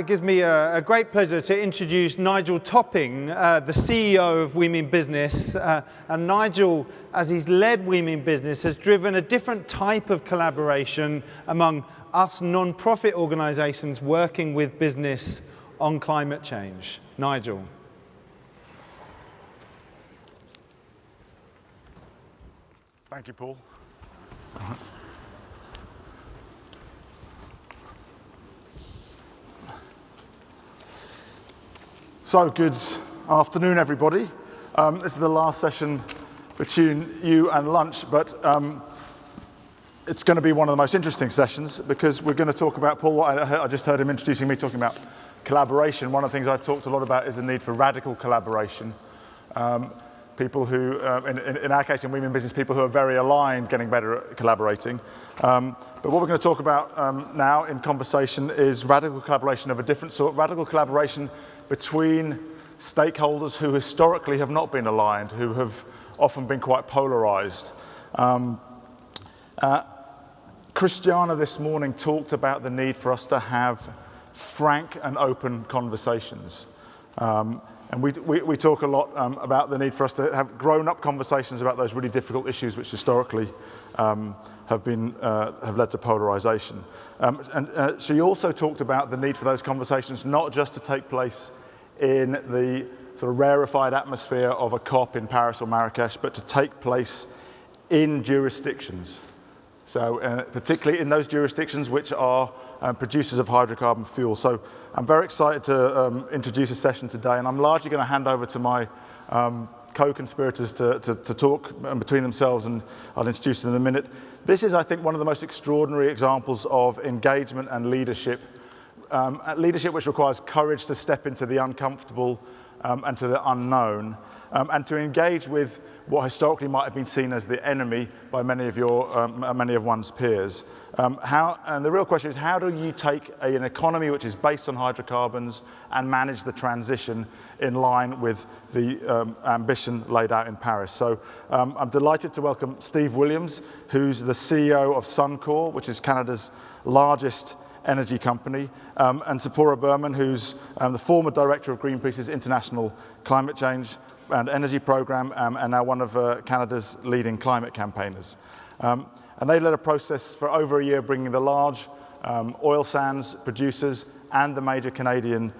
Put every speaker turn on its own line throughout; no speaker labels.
It gives me a great pleasure to introduce Nigel Topping, the CEO of We Mean Business. And Nigel, as he's led We Mean Business, has driven a different type of collaboration among us non-profit organisations working with business on climate change. Nigel.
Thank you, Paul. So, good afternoon, everybody. This is the last session between you and lunch, but it's going to be one of the most interesting sessions because we're going to talk about, Paul, I just heard him introducing me talking about collaboration. One of the things I've talked a lot about is the need for radical collaboration. People who, in our case, in We Mean Business, people who are very aligned, getting better at collaborating. But what we're going to talk about now in conversation is radical collaboration of a different sort, radical collaboration between stakeholders who historically have not been aligned, who have often been quite polarized. Christiana this morning talked about the need for us to have frank and open conversations. And we talk a lot about the need for us to have grown-up conversations about those really difficult issues which historically have led to polarization. And she also talked about the need for those conversations not just to take place in the sort of rarefied atmosphere of a COP in Paris or Marrakesh, but to take place in jurisdictions. So particularly in those jurisdictions which are producers of hydrocarbon fuel. So I'm very excited to introduce a session today, and I'm largely going to hand over to my co-conspirators to talk between themselves, and I'll introduce them in a minute. This is, I think, one of the most extraordinary examples of engagement and leadership. Leadership which requires courage to step into the uncomfortable and to the unknown, and to engage with what historically might have been seen as the enemy by many of one's peers. And the real question is, how do you take an economy which is based on hydrocarbons and manage the transition in line with the ambition laid out in Paris? So I'm delighted to welcome Steve Williams, who's the CEO of Suncor, which is Canada's largest energy company, and Sephora Berman, who's the former director of Greenpeace's International Climate Change and Energy Program, and now one of Canada's leading climate campaigners. And they led a process for over a year bringing the large oil sands producers and the major Canadian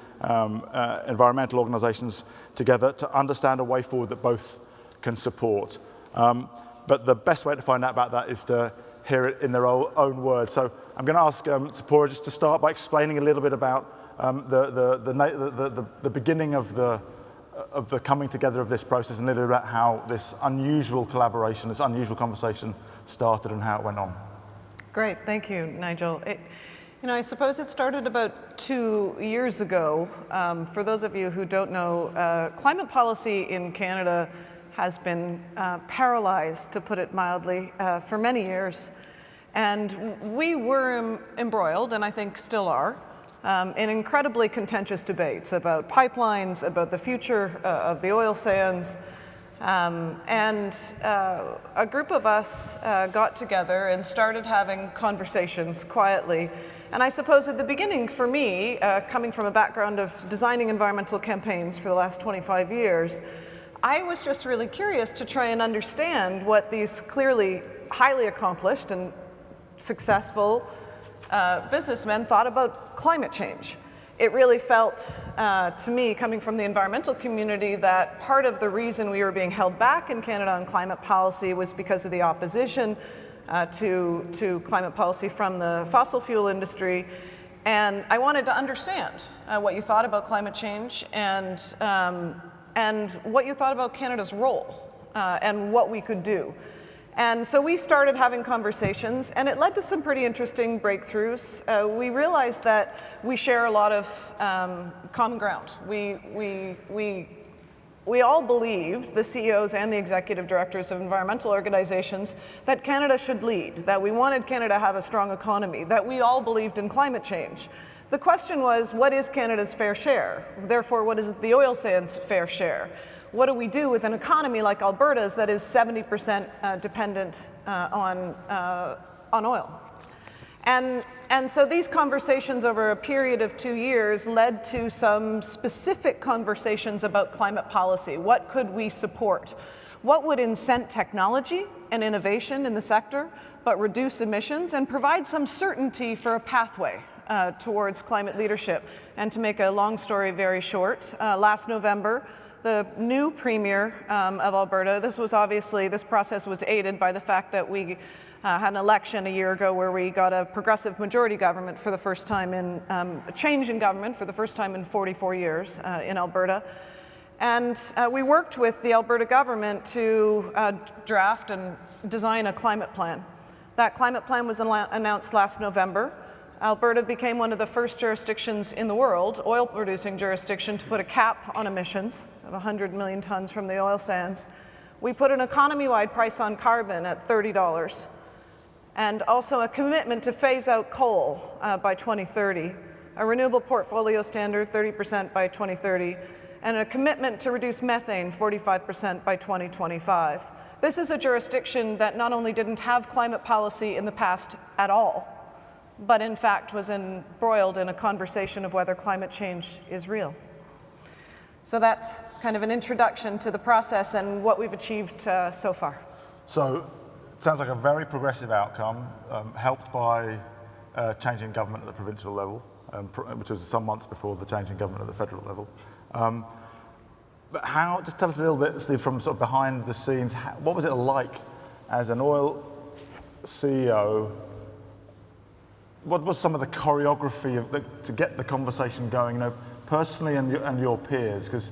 environmental organisations together to understand a way forward that both can support. But the best way to find out about that is to hear it in their own words. So I'm going to ask Sephora just to start by explaining a little bit about the beginning of the coming together of this process, and a little bit about how this unusual collaboration, this unusual conversation started and how it went on.
Great, thank you, Nigel. I suppose it started about 2 years ago. For those of you who don't know, climate policy in Canada has been paralyzed, to put it mildly, for many years. And we were embroiled, and I think still are, in incredibly contentious debates about pipelines, about the future of the oil sands. And a group of us got together and started having conversations quietly. And I suppose at the beginning, for me, coming from a background of designing environmental campaigns for the last 25 years, I was just really curious to try and understand what these clearly highly accomplished and successful businessmen thought about climate change. It really felt to me, coming from the environmental community, that part of the reason we were being held back in Canada on climate policy was because of the opposition to climate policy from the fossil fuel industry. And I wanted to understand what you thought about climate change and what you thought about Canada's role and what we could do. And so we started having conversations, and it led to some pretty interesting breakthroughs. We realized that we share a lot of common ground. We all believed, the CEOs and the executive directors of environmental organizations, that Canada should lead, that we wanted Canada to have a strong economy, that we all believed in climate change. The question was, what is Canada's fair share? Therefore, what is the oil sands' fair share? What do we do with an economy like Alberta's that is 70% dependent on oil? And so these conversations over a period of 2 years led to some specific conversations about climate policy. What could we support? What would incent technology and innovation in the sector, but reduce emissions and provide some certainty for a pathway towards climate leadership? And to make a long story very short, last November, the new Premier of Alberta, this process was aided by the fact that we had an election a year ago where we got a progressive majority government for the first time a change in government for the first time in 44 years in Alberta. And we worked with the Alberta government to draft and design a climate plan. That climate plan was announced last November. Alberta became one of the first jurisdictions in the world, oil-producing jurisdiction, to put a cap on emissions of 100 million tons from the oil sands. We put an economy-wide price on carbon at $30, and also a commitment to phase out coal by 2030, a renewable portfolio standard 30% by 2030, and a commitment to reduce methane 45% by 2025. This is a jurisdiction that not only didn't have climate policy in the past at all, but in fact was embroiled in a conversation of whether climate change is real. So that's kind of an introduction to the process and what we've achieved so far.
So it sounds like a very progressive outcome, helped by changing government at the provincial level, which was some months before the change in government at the federal level. But just tell us a little bit, Steve, from sort of behind the scenes, what was it like as an oil CEO? What was some of the choreography to get the conversation going, personally and your peers? Because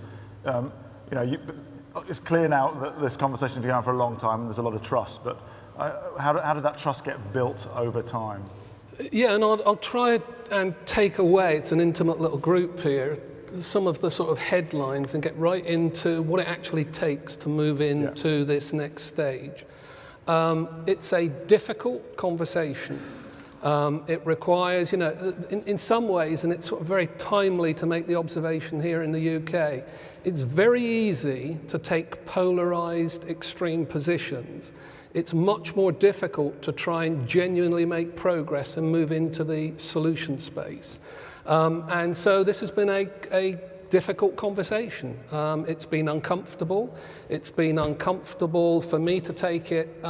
it's clear now that this conversation has been going for a long time and there's a lot of trust, but how did that trust get built over time?
Yeah, and I'll try and take away, it's an intimate little group here, some of the sort of headlines and get right into what it actually takes to move into this next stage. It's a difficult conversation. It requires, in some ways, and it's sort of very timely to make the observation here in the UK, it's very easy to take polarized extreme positions. It's much more difficult to try and genuinely make progress and move into the solution space. And so this has been a difficult conversation. It's been uncomfortable. It's been uncomfortable for me to take it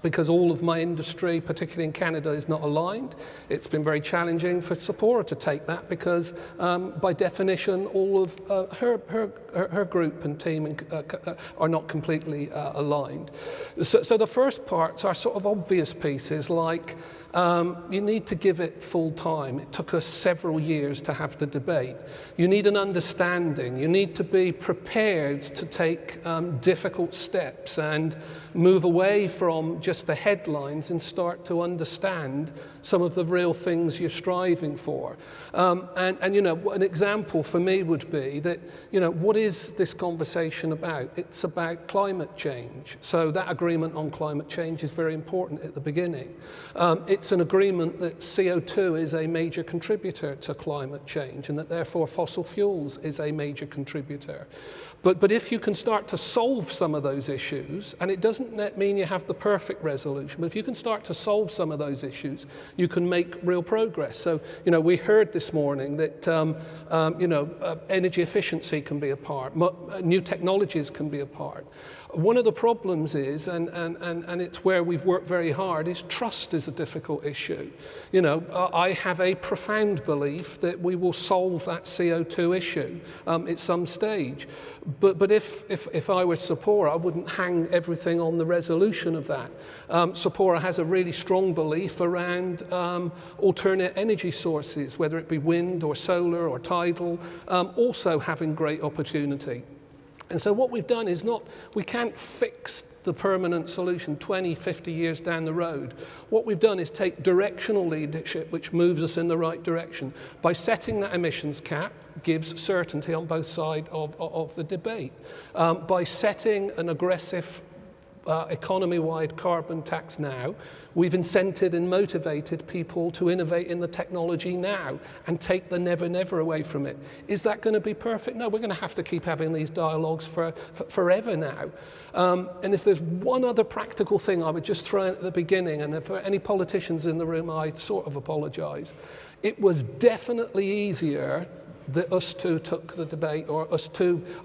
because all of my industry, particularly in Canada, is not aligned. It's been very challenging for Sephora to take that because, by definition, all of her group and team are not completely aligned. So the first parts are sort of obvious pieces like you need to give it full time. It took us several years to have the debate. You need an understanding. You need to be prepared to take difficult steps and move away from just the headlines and start to understand some of the real things you're striving for. And an example for me would be that, what is this conversation about? It's about climate change. So that agreement on climate change is very important at the beginning. It's an agreement that CO2 is a major contributor to climate change and that therefore fossil fuels is a major contributor. But if you can start to solve some of those issues, and it doesn't mean you have the perfect resolution, but if you can start to solve some of those issues, you can make real progress. So, we heard this morning that, energy efficiency can be a part, new technologies can be a part. One of the problems is, and it's where we've worked very hard, is trust is a difficult issue. I have a profound belief that we will solve that CO2 issue at some stage. But if I were Sephora, I wouldn't hang everything on the resolution of that. Sephora has a really strong belief around alternate energy sources, whether it be wind or solar or tidal, also having great opportunity. And so what we've done is we can't fix the permanent solution 20, 50 years down the road. What we've done is take directional leadership, which moves us in the right direction. By setting that emissions cap, gives certainty on both sides of the debate. By setting an aggressive economy-wide carbon tax now. We've incented and motivated people to innovate in the technology now and take the never, never away from it. Is that going to be perfect? No, we're going to have to keep having these dialogues forever now. And if there's one other practical thing I would just throw in at the beginning, and for any politicians in the room, I sort of apologize. It was definitely easier that us two took the debate, or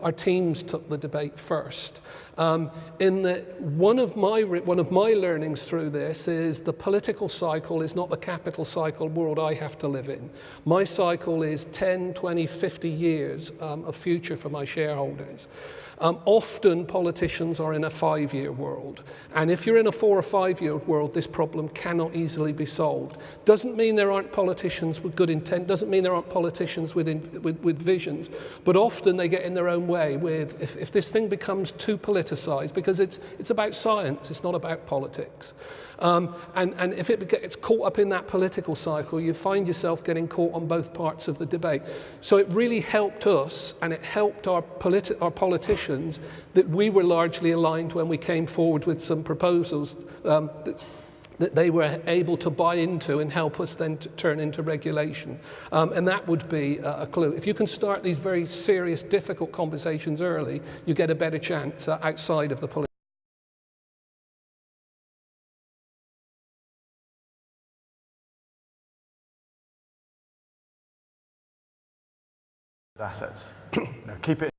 our teams took the debate first. In that one of my learnings through this is the political cycle is not the capital cycle world I have to live in. My cycle is 10, 20, 50 years of future for my shareholders. Often politicians are in a 5-year world, and if you're in a 4 or 5 year world, this problem cannot easily be solved. Doesn't mean there aren't politicians with good intent, doesn't mean there aren't politicians with visions, but often they get in their own way with, if this thing becomes too politicized, because it's about science, it's not about politics. And if it gets caught up in that political cycle, you find yourself getting caught on both parts of the debate. So it really helped us, and it helped our politicians, that we were largely aligned when we came forward with some proposals that they were able to buy into and help us then to turn into regulation. And that would be a clue. If you can start these very serious, difficult conversations early, you get a better chance outside of the political.
Assets. Keep it.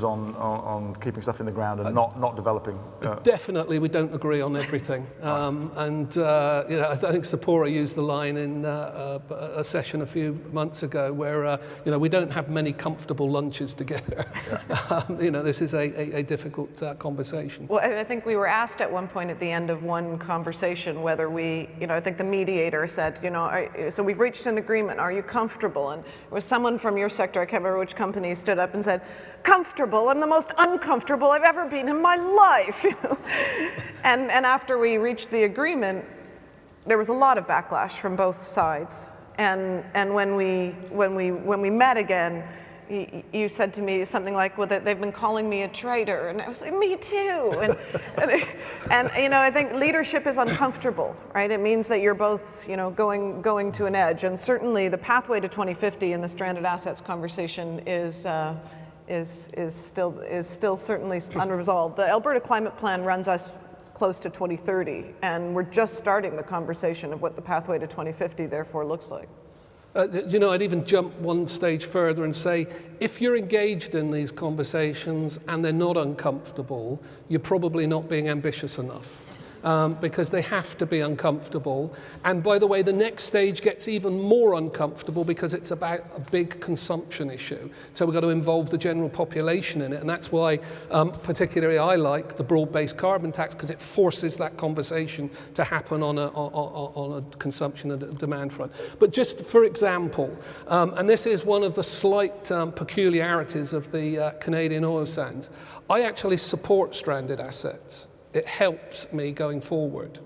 On keeping stuff in the ground and not developing.
Definitely, we don't agree on everything. I think Sapora used the line in a session a few months ago where we don't have many comfortable lunches together. Yeah. This is a difficult conversation.
Well, I think we were asked at one point at the end of one conversation whether we, I think the mediator said, so we've reached an agreement. Are you comfortable? And it was someone from your sector, I can't remember which company, stood up and said, comfortable, I'm the most uncomfortable I've ever been in my life. And after we reached the agreement, there was a lot of backlash from both sides. And when we met again, you said to me something like, well, they've been calling me a traitor. And I was like, me too. And I think leadership is uncomfortable, right? It means that you're both, going to an edge. And certainly the pathway to 2050 in the stranded assets conversation is still certainly unresolved. The Alberta Climate Plan runs us close to 2030, and we're just starting the conversation of what the pathway to 2050 therefore looks like.
I'd even jump one stage further and say, if you're engaged in these conversations and they're not uncomfortable, you're probably not being ambitious enough. Because they have to be uncomfortable. And by the way, the next stage gets even more uncomfortable because it's about a big consumption issue. So we've got to involve the general population in it. And that's why particularly I like the broad-based carbon tax, because it forces that conversation to happen on a consumption and a demand front. But just for example, and this is one of the slight peculiarities of the Canadian oil sands, I actually support stranded assets. It helps me going forward,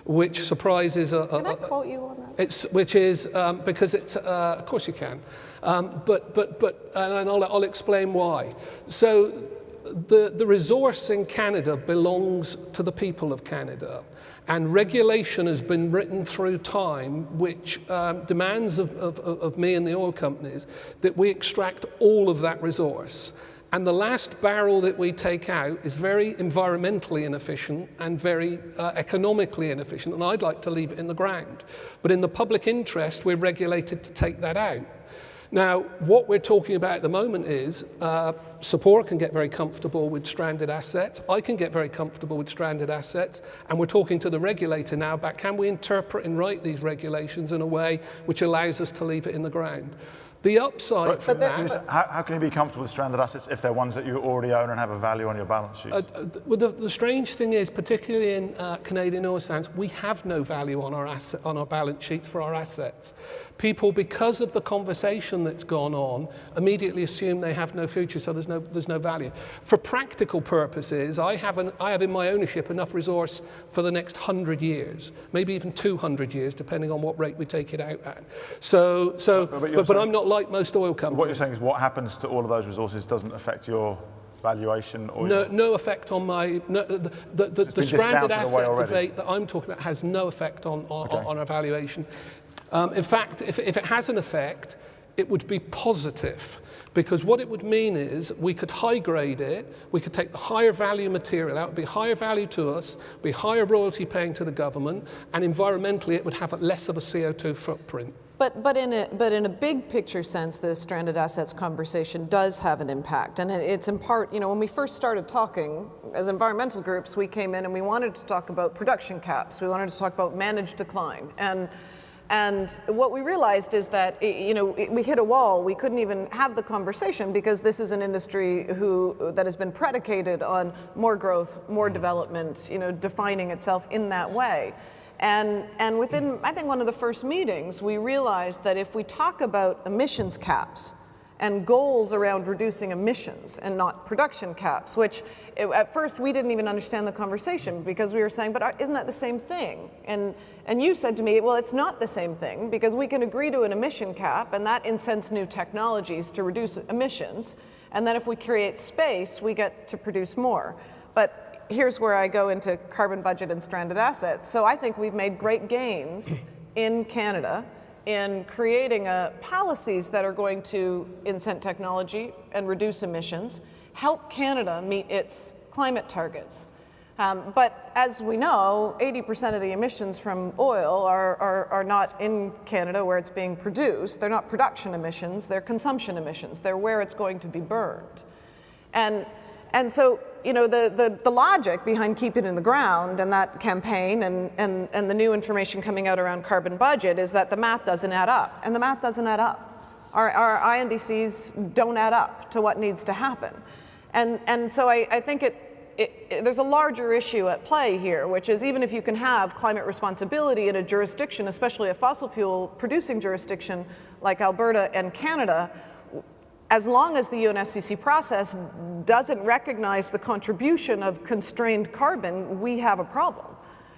which surprises
Can I quote you on that?
Which is because it's of course you can, but and I'll explain why. So the resource in Canada belongs to the people of Canada, and regulation has been written through time, which demands of me and the oil companies that we extract all of that resource. And the last barrel that we take out is very environmentally inefficient and very economically inefficient, and I'd like to leave it in the ground. But in the public interest, we're regulated to take that out. Now, what we're talking about at the moment is Sapora can get very comfortable with stranded assets. I can get very comfortable with stranded assets. And we're talking to the regulator now about can we interpret and write these regulations in a way which allows us to leave it in the ground. The upside from that...
How can you be comfortable with stranded assets if they're ones that you already own and have a value on your balance sheet?
Well, the strange thing is, particularly in Canadian oil sands, we have no value on our balance sheets for our assets. people, because of the conversation that's gone on, immediately assume they have no future, so there's no value. For practical purposes, I have in my ownership enough resource for the next 100 years, maybe even 200 years, depending on what rate we take it out at. But I'm not like most oil companies.
What you're saying is what happens to all of those resources doesn't affect your valuation or
no effect on my the stranded asset debate that I'm talking about has no effect on our valuation. In fact, if it has an effect, it would be positive, because what it would mean is we could high grade it, we could take the higher value material out, it would be higher value to us, be higher royalty paying to the government, and environmentally it would have less of a CO2 footprint.
But in a big picture sense, the stranded assets conversation does have an impact, and it's in part, when we first started talking as environmental groups, we came in and we wanted to talk about production caps, we wanted to talk about managed decline, and what we realized is that we hit a wall. We couldn't even have the conversation because this is an industry that has been predicated on more growth, more development, defining itself in that way. And within, I think, one of the first meetings, we realized that if we talk about emissions caps and goals around reducing emissions and not production caps, which at first we didn't even understand the conversation because we were saying, but isn't that the same thing? And you said to me, well, it's not the same thing because we can agree to an emission cap and that incents new technologies to reduce emissions. And then if we create space, we get to produce more. But here's where I go into carbon budget and stranded assets. So I think we've made great gains in Canada in creating policies that are going to incent technology and reduce emissions, help Canada meet its climate targets. But as we know, 80% of the emissions from oil are not in Canada where it's being produced. They're not production emissions, they're consumption emissions. They're where it's going to be burned. And so, the logic behind Keep It in the Ground and that campaign and the new information coming out around carbon budget is that the math doesn't add up. And the math doesn't add up. Our INDCs don't add up to what needs to happen. And so I think there's a larger issue at play here, which is even if you can have climate responsibility in a jurisdiction, especially a fossil fuel producing jurisdiction like Alberta and Canada, as long as the UNFCCC process doesn't recognize the contribution of constrained carbon, we have a problem.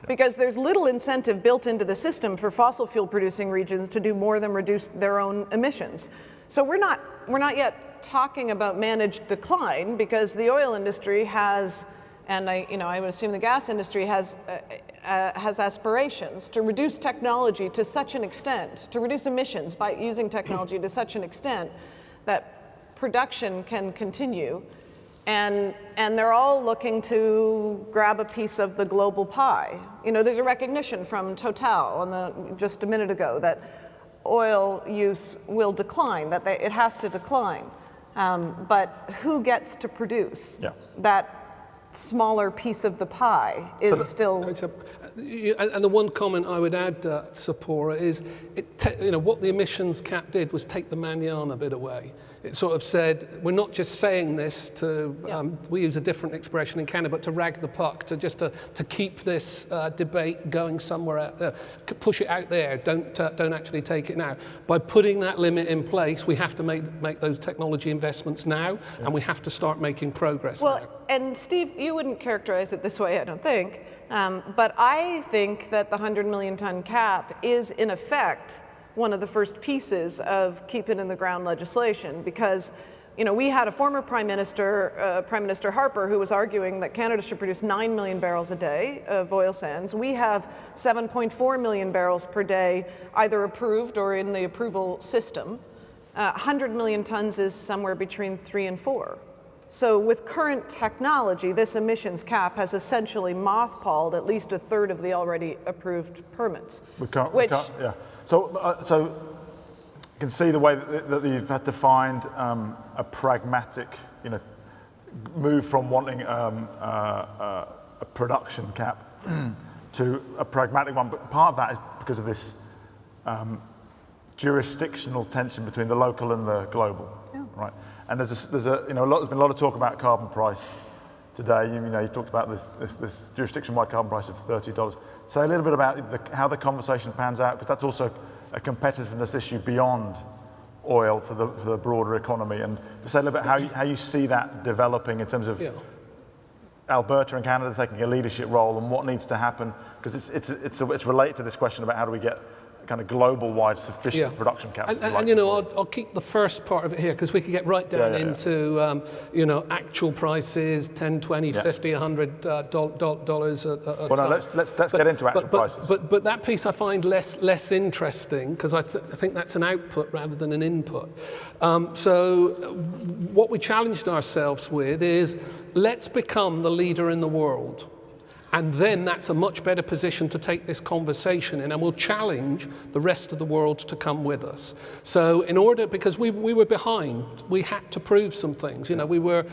Because there's little incentive built into the system for fossil fuel producing regions to do more than reduce their own emissions. So we're not yet talking about managed decline because the oil industry has, and I would assume the gas industry has aspirations to reduce technology to such an extent, to reduce emissions by using technology to such an extent that production can continue, and they're all looking to grab a piece of the global pie. There's a recognition from Total just a minute ago that oil use will decline, that it has to decline. But who gets to produce that smaller piece of the pie is still...
And the one comment I would add, Sapora, is what the emissions cap did was take the manana bit away. It sort of said, we're not just saying this to, we use a different expression in Canada, but to rag the puck, to keep this debate going somewhere out there, push it out there, don't actually take it now. By putting that limit in place, we have to make those technology investments now, and we have to start making progress now.
And Steve, you wouldn't characterize it this way, I don't think, but I think that the 100 million ton cap is in effect one of the first pieces of Keep It in the Ground legislation, because we had a former Prime Minister Harper, who was arguing that Canada should produce 9 million barrels a day of oil sands. We have 7.4 million barrels per day either approved or in the approval system. 100 million tons is somewhere between 3 and 4. So with current technology, this emissions cap has essentially mothballed at least a third of the already approved permits.
So you can see the way that you've had to find a pragmatic, move from wanting a production cap to a pragmatic one. But part of that is because of this jurisdictional tension between the local and the global, right? And there's been a lot of talk about carbon price today. You talked about this jurisdiction-wide carbon price of $30. Say a little bit about how the conversation pans out, because that's also a competitiveness issue beyond oil for the broader economy, and to say a little bit how you see that developing in terms of Alberta and Canada taking a leadership role and what needs to happen, because it's related to this question about how do we get kind of global-wide sufficient production capacity.
And you know, I'll keep the first part of it here because we could get right down into you know, actual prices, 10, 20, 50, $100 a
well, no, let's get into actual prices.
But that piece I find less interesting because I think that's an output rather than an input. So what we challenged ourselves with is let's become the leader in the world. And then that's a much better position to take this conversation in, and we'll challenge the rest of the world to come with us. So in order, because we were behind, we had to prove some things. You know, we were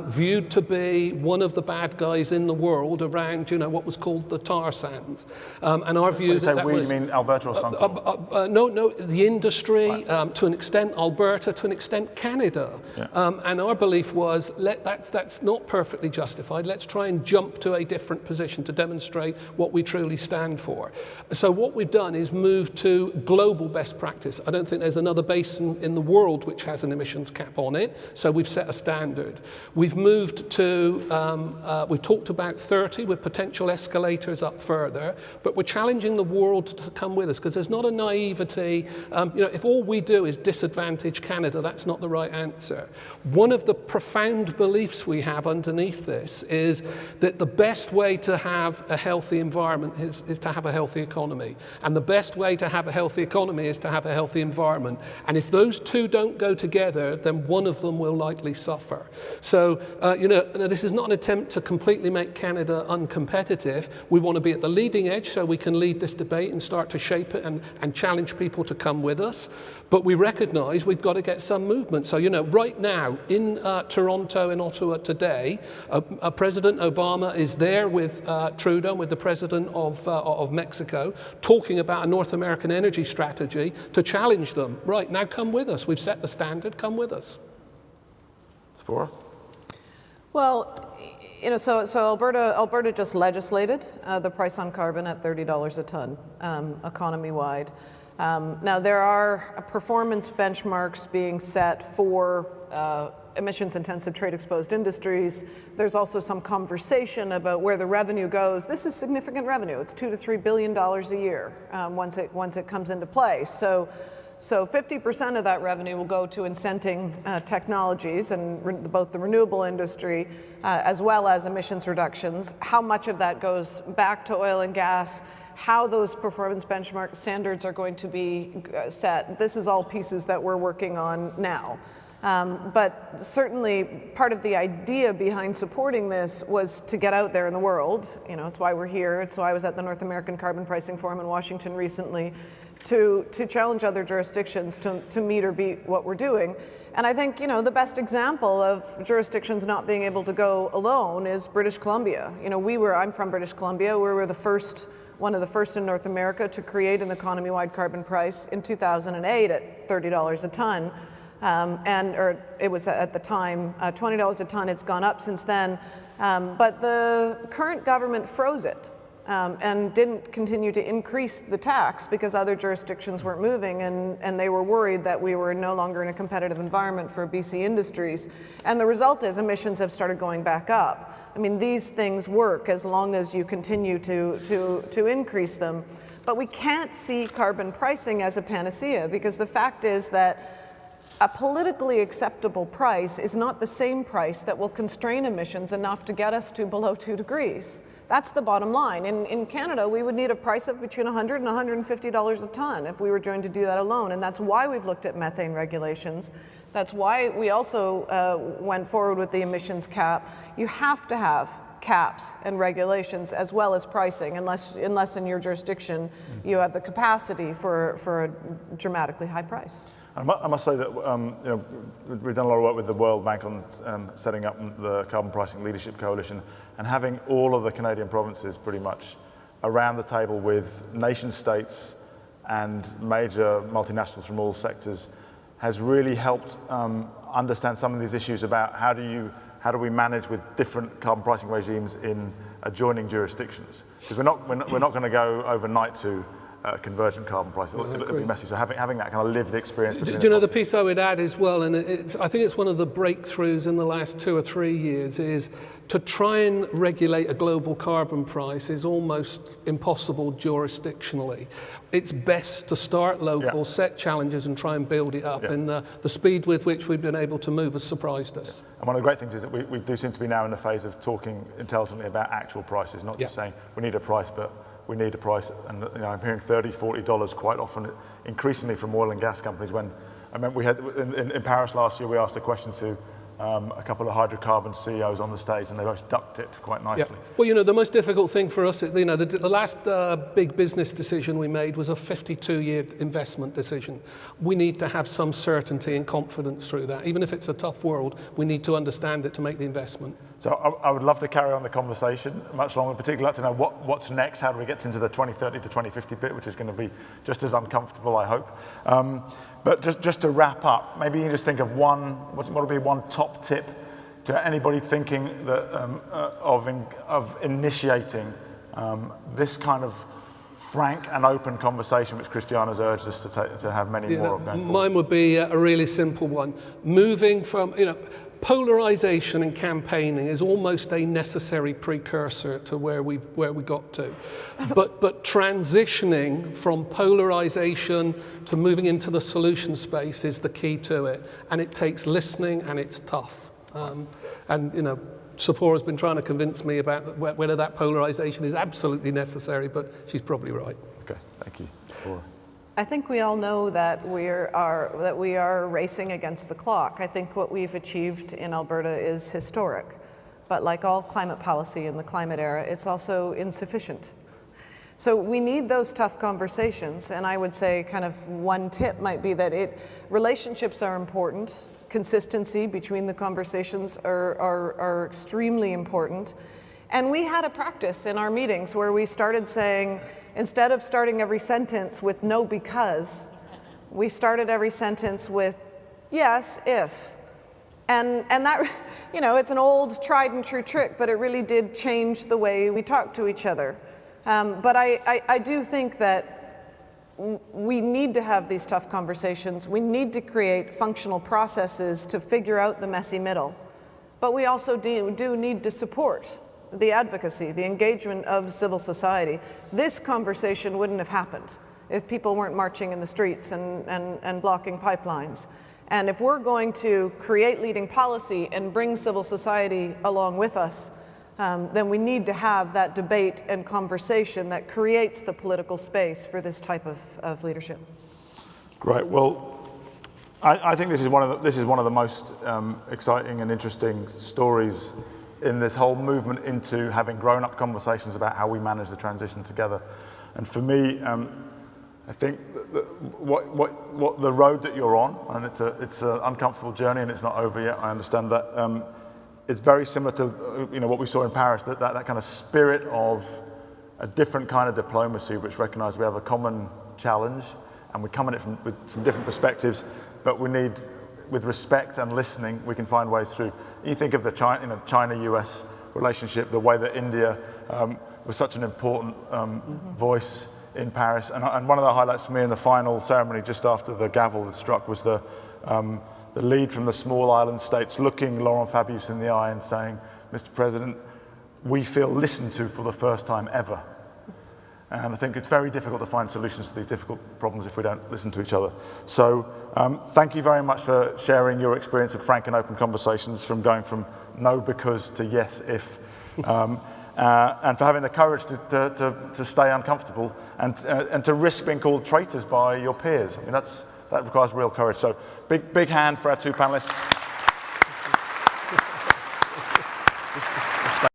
viewed to be one of the bad guys in the world around, you know, what was called the tar sands. And our view that was...
You mean Alberta or Suncor?
No, the industry, to an extent Alberta, to an extent Canada. And our belief was, that's not perfectly justified. Let's try and jump to a different position to demonstrate what we truly stand for. So what we've done is move to global best practice. I don't think there's another basin in the world which has an emissions cap on it, so we've set a standard. We've moved to, we've talked about 30 with potential escalators up further, but we're challenging the world to come with us because there's not a naivety, you know, if all we do is disadvantage Canada, that's not the right answer. One of the profound beliefs we have underneath this is that the best way to have a healthy environment is to have a healthy economy. And the best way to have a healthy economy is to have a healthy environment. And if those two don't go together, then one of them will likely suffer. So, you know, this is not an attempt to completely make Canada uncompetitive. We want to be at the leading edge so we can lead this debate and start to shape it and challenge people to come with us. But we recognize we've got to get some movement. So, you know, right now in Toronto and Ottawa today, President Obama is there with Trudeau, with the president of Mexico, talking about a North American energy strategy to challenge them. Right, now come with us. We've set the standard, come with us.
Spora?
Well, you know, so Alberta just legislated the price on carbon at $30 a ton, economy-wide. Now, there are performance benchmarks being set for emissions-intensive trade-exposed industries. There's also some conversation about where the revenue goes. This is significant revenue. It's $2 to $3 billion a year once it comes into play. So 50% of that revenue will go to incenting technologies and both the renewable industry as well as emissions reductions. How much of that goes back to oil and gas? How those performance benchmark standards are going to be set. This is all pieces that we're working on now. But certainly part of the idea behind supporting this was to get out there in the world. You know, it's why we're here. It's why I was at the North American Carbon Pricing Forum in Washington recently to challenge other jurisdictions to meet or beat what we're doing. And I think, you know, the best example of jurisdictions not being able to go alone is British Columbia. You know, I'm from British Columbia. We were one of the first in North America to create an economy-wide carbon price in 2008 at $30 a ton. Or it was at the time $20 a ton. It's gone up since then. But the current government froze it and didn't continue to increase the tax because other jurisdictions weren't moving, and they were worried that we were no longer in a competitive environment for BC industries. And the result is emissions have started going back up. I mean, these things work as long as you continue to increase them. But we can't see carbon pricing as a panacea because the fact is that a politically acceptable price is not the same price that will constrain emissions enough to get us to below 2 degrees. That's the bottom line. In Canada, we would need a price of between $100 and $150 a ton if we were going to do that alone. And that's why we've looked at methane regulations. That's why we also went forward with the emissions cap. You have to have caps and regulations as well as pricing, unless in your jurisdiction you have the capacity for a dramatically high price.
I must say that you know, we've done a lot of work with the World Bank on setting up the Carbon Pricing Leadership Coalition, and having all of the Canadian provinces pretty much around the table with nation states and major multinationals from all sectors has really helped understand some of these issues about how do we manage with different carbon pricing regimes in adjoining jurisdictions, because we're not going to go overnight to convergent carbon price. It'll be messy. So having that kind of lived experience.
Do you know the piece I would add as well, and I think it's one of the breakthroughs in the last 2 or 3 years, is to try and regulate a global carbon price is almost impossible jurisdictionally. It's best to start local, set challenges and try and build it up. And the speed with which we've been able to move has surprised us.
And one of the great things is that we do seem to be now in the phase of talking intelligently about actual prices, not just saying we need a price, but we need a price. And I'm hearing $30, $40 quite often, increasingly from oil and gas companies. When I mean, we had in Paris last year, we asked a question to a couple of hydrocarbon CEOs on the stage, and they both ducked it quite nicely.
Well, the most difficult thing for us, the last big business decision we made was a 52-year investment decision. We need to have some certainty and confidence through that. Even if it's a tough world, we need to understand it to make the investment.
So I would love to carry on the conversation much longer, particularly like to know what's next. How do we get into the 2030 to 2050 bit, which is going to be just as uncomfortable, I hope. But just to wrap up, maybe you can just think of what would be one top tip to anybody thinking that of initiating this kind of frank and open conversation, which Christiana's urged us to have many more of going forward.
Mine would be a really simple one. Moving from, polarization and campaigning is almost a necessary precursor to where we got to. But transitioning from polarization to moving into the solution space is the key to it. And it takes listening, and it's tough. Sephora has been trying to convince me about whether that polarization is absolutely necessary, but she's probably right.
Okay, thank you. Sephora.
I think we all know that we are racing against the clock. I think what we've achieved in Alberta is historic. But like all climate policy in the climate era, it's also insufficient. So we need those tough conversations, and I would say kind of one tip might be that relationships are important. Consistency between the conversations are extremely important. And we had a practice in our meetings where we started saying, instead of starting every sentence with no because, we started every sentence with yes, if. And that, it's an old tried and true trick, but it really did change the way we talk to each other. But I do think that we need to have these tough conversations. We need to create functional processes to figure out the messy middle. But we also do need to support the advocacy, the engagement of civil society. This conversation wouldn't have happened if people weren't marching in the streets and blocking pipelines. And if we're going to create leading policy and bring civil society along with us, then we need to have that debate and conversation that creates the political space for this type of leadership.
Great. Well, I think this is one of the most exciting and interesting stories in this whole movement into having grown-up conversations about how we manage the transition together. And for me, I think what the road that you're on, and it's an uncomfortable journey, and it's not over yet. I understand that. It's very similar to what we saw in Paris. That kind of spirit of a different kind of diplomacy, which recognises we have a common challenge, and we come at it from different perspectives, but we need, with respect and listening, we can find ways through. You think of the China-US relationship, the way that India was such an important voice in Paris. And one of the highlights for me in the final ceremony, just after the gavel had struck, was the lead from the small island states looking Laurent Fabius in the eye and saying, Mr. President, we feel listened to for the first time ever. And I think it's very difficult to find solutions to these difficult problems if we don't listen to each other. So thank you very much for sharing your experience of frank and open conversations, from going from no because to yes if, and for having the courage to stay uncomfortable and to risk being called traitors by your peers. I mean, that requires real courage. So big hand for our two panelists.